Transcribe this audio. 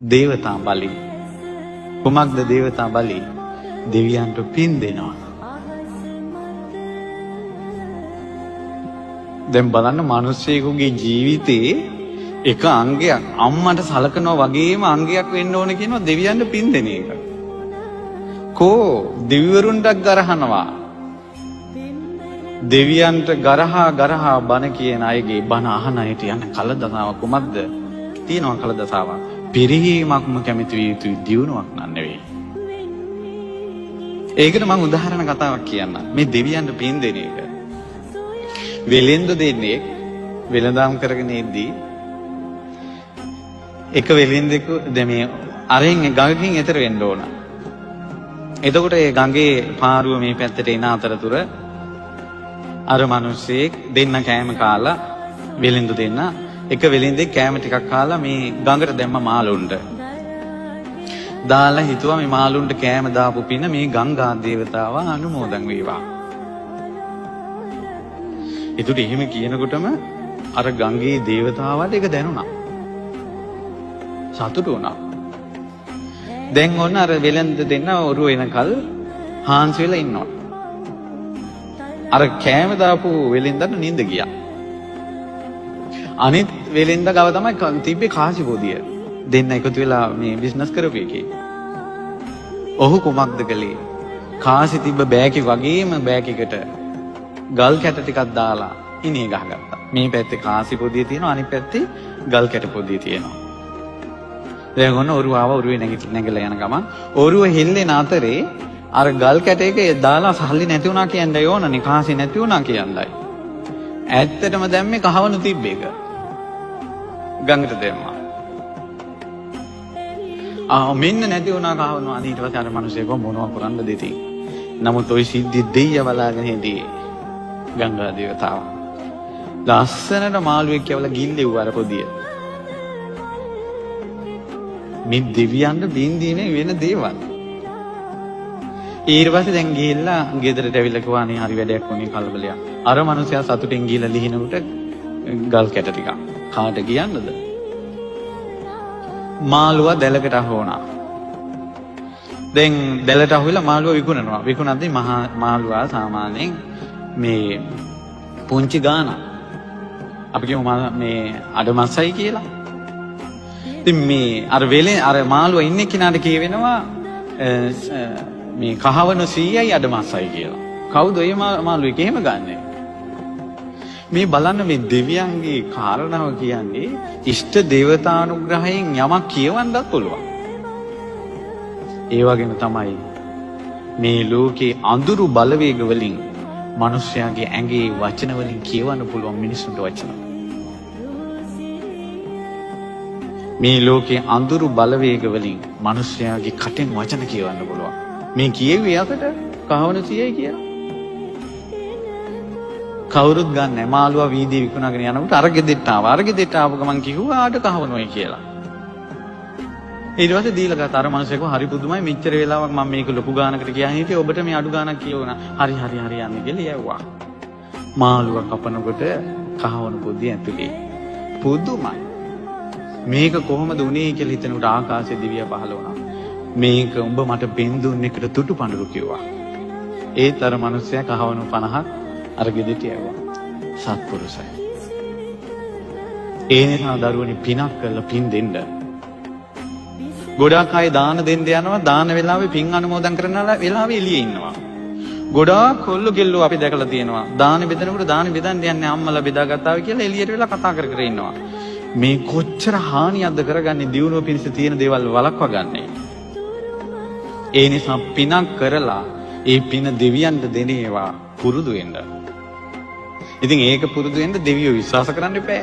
දේවතා බලි. කුමක්ද දේවතා බලි? දෙවියන්ට පින් දෙනවා. දැන් බලන්න මිනිස්සෙකුගේ ජීවිතේ එක අංගයක් අම්මට සලකනවා වගේම අංගයක් වෙන්න ඕන කියනවා දෙවියන්ට පින් දෙන එක. කෝ දෙවිවරුන්ට ගරහනවා. දෙවියන්ට ගරහා බණ කියන අයගේ බණ අහන අයට යන කලදසාව කුමක්ද? තියෙනවා කලදසාව. පිරිහීමක්ම කැමති විය යුතු දියුණුවක් නන් නෙවෙයි. ඒකට මම උදාහරණ කතාවක් කියන්නම්. මේ දෙවියන්ට පින් දෙන එක. වෙලෙන්දු දෙන්නේ වෙලඳාම් කරගෙන ඉද්දී එක වෙලෙන්දෙකු මේ අරෙන් ගඟකින් එතර වෙන්න ඕන. එතකොට ඒ ගඟේ පාරුව මේ පැත්තට එන අතරතුර අර මිනිස්සෙක් දෙන්න කෑම කාලා වෙලෙන්දු දෙන්න එක වෙලෙන්දෙක් කෑම ටිකක් කාලා මේ ගඟට දැම්ම මාළුන්ට. දාලා හිතුවා මේ මාළුන්ට කෑම දාපු පින මේ ගංගා දේවතාව අනුමෝදන් වේවා. ඒකට එහෙම කියනකොටම අර ගංගේ දේවතාවට ඒක දැනුණා. සතුටු වුණා. දැන් ඔන්න අර වෙලෙන්ද දෙන්න ඔරුව එනකල් හාන්සි වෙලා ඉන්නවා. අර කෑම දාපු වෙලෙන්දට නිින්ද ගියා. අනිත් වෙලෙන්ද ගාව තමයි තිබ්බේ කාසි පොදිය. දෙන්න එකතු වෙලා මේ බිස්නස් කරපු එකේ. ඔහු කුමක්ද කළේ? කාසි තිබ්බ බෑග් වගේම බෑග් එකට ගල් කැට ටිකක් දාලා ඉනේ ගහගත්තා. මේ පැත්තේ කාසි පොදිය තියෙනවා අනිත් පැත්තේ ගල් කැට පොදිය තියෙනවා. දැන් ඔන්න ඔරුව ආව ඔරුවේ නැගලා යන ගමන් ඔරුව හෙල්ලෙන අතරේ අර ගල් කැට එක දාලා සල්ලි නැති වුණා කියන්නේ ඕනනේ කාසි නැති වුණා කියන්නයි. ඇත්තටම දැම්මේ කහවණු තිබ්බ එක. ගඟට දැම්මා. මෙන්න නැති වුණා කහවණු. අනිත් ඊට පස්සේ අර මිනිස්සෙක් මොනවා කරන්නද දෙතින්. නමුත් ওই සිද්ධි දෙයිය බලාගෙන හිටියේ ගංගා දේවතාව. ලස්සනට මාළුවෙක් කියවලා ගිල්ලෙව්ව අර පොදිය. මේ දෙවියන්ට බින් දීමේ වෙන දේවල්. ඊට පස්සේ දැන් ගිහිල්ලා ගෙදරට ඇවිල්ලා කිව්වා අනේ හරි වැඩක් වුණේ කලබලයක්. අර මනුස්සයා සතුටින් ගිහිල්ලා ලිහිනකොට ගල් කැට ටිකක්. කාට කියන්නද? මාළුවා දැලකට අහුණා. දැන් දැලට අහුවිලා මාළුවා විකුණනවා. විකුණද්දී මාළුවා සාමාන්‍යයෙන් මේ පුංචි ගාන අපි කියමු මේ අඩමස්සයි කියලා. ඉතින් මේ අර වෙලේ අර මාළුවා ඉන්නේ කිනාට කියවෙනවා මේ කහවණු 100යි අඩමස්සයි කියලා. කවුද ඒ මාළුවෙක් එහෙම ගන්නෙ? මේ බලන්න මේ දෙවියන්ගේ කාරණාව කියන්නේ ඉෂ්ට දේවතානුග්‍රහයෙන් යමක් කියවන්නත් පුළුවන්. ඒ වගේම තමයි මේ ලෝකේ අඳුරු බලවේග වලින් මිනිස්යාගේ ඇඟේ වචන වලින් කියවන්න පුළුවන් මිනිසුන්ට වචන. මේ ලෝකේ අඳුරු බලවේග වලින් මිනිස්යාගේ කටෙන් වචන කියවන්න පුළුවන්. මේ කියෙව්වේ යකට කහවණු 100යි කියලා. කවුරුත් ගන්න නැහැ. මාළුවා වීදියේ විකුණාගෙන යනකොට අර ගෙදෙට්ට ආවා. අර ගෙදෙට්ට ආපු ගමන් කිව්වා ආට කහවණුයි කියලා. ඊට පස්සේ දීලා ගත්ත අර මිනිස්සෙක් හරි පුදුමයි මෙච්චර වෙලාවක් මම මේක ලොකු ගානකට ගියා හිටියේ ඔබට මේ අඩු ගානක් කියවුණා. හරි යන්නේ කියලා යවුවා. මාළුවා කපනකොට කහවණු පොදිය ඇතුලේ. පුදුමයි. මේක කොහොමද උනේ කියලා හිතනකොට ආකාශයේ දිව්‍ය පහළ වුණා. මේක උඹ මට බෙන් දුන්න එකට තුටු පඳුරු කිව්වා. ඒත් අර මිනිස්සයා කහවණු 50ක් අර ගෙදෙට යවුවා. සත්පුරුෂයි. ඒ නිසා දරුවනි පිනක් කරලා පින් දෙන්න. ගොඩාක් අය දාන දෙන්න යනවා දාන වෙලාවේ පින් අනුමෝදන් කරන වෙලාවේ එළියේ ඉන්නවා. ගොඩාක් කොල්ල ගෙල්ලෝ අපි දැකලා තියෙනවා. දාන බෙදනකොට දාන බෙදන්න යන්නේ අම්මලා බෙදාගත්තා කියලා එළියට වෙලා කතා කර ඉන්නවා. මේ කොච්චර හානියක්ද කරගන්නේ දියුණුව පිණිස තියෙන දේවල් වළක්වා ගන්නයි. ඒ නිසා පිනක් කරලා ඒ පින දෙවියන්ට දෙනේවා පුරුදු වෙන්න. ඉතින් ඒක පුරුදු වෙන්න දෙවියෝ විශ්වාස කරන්න එපා.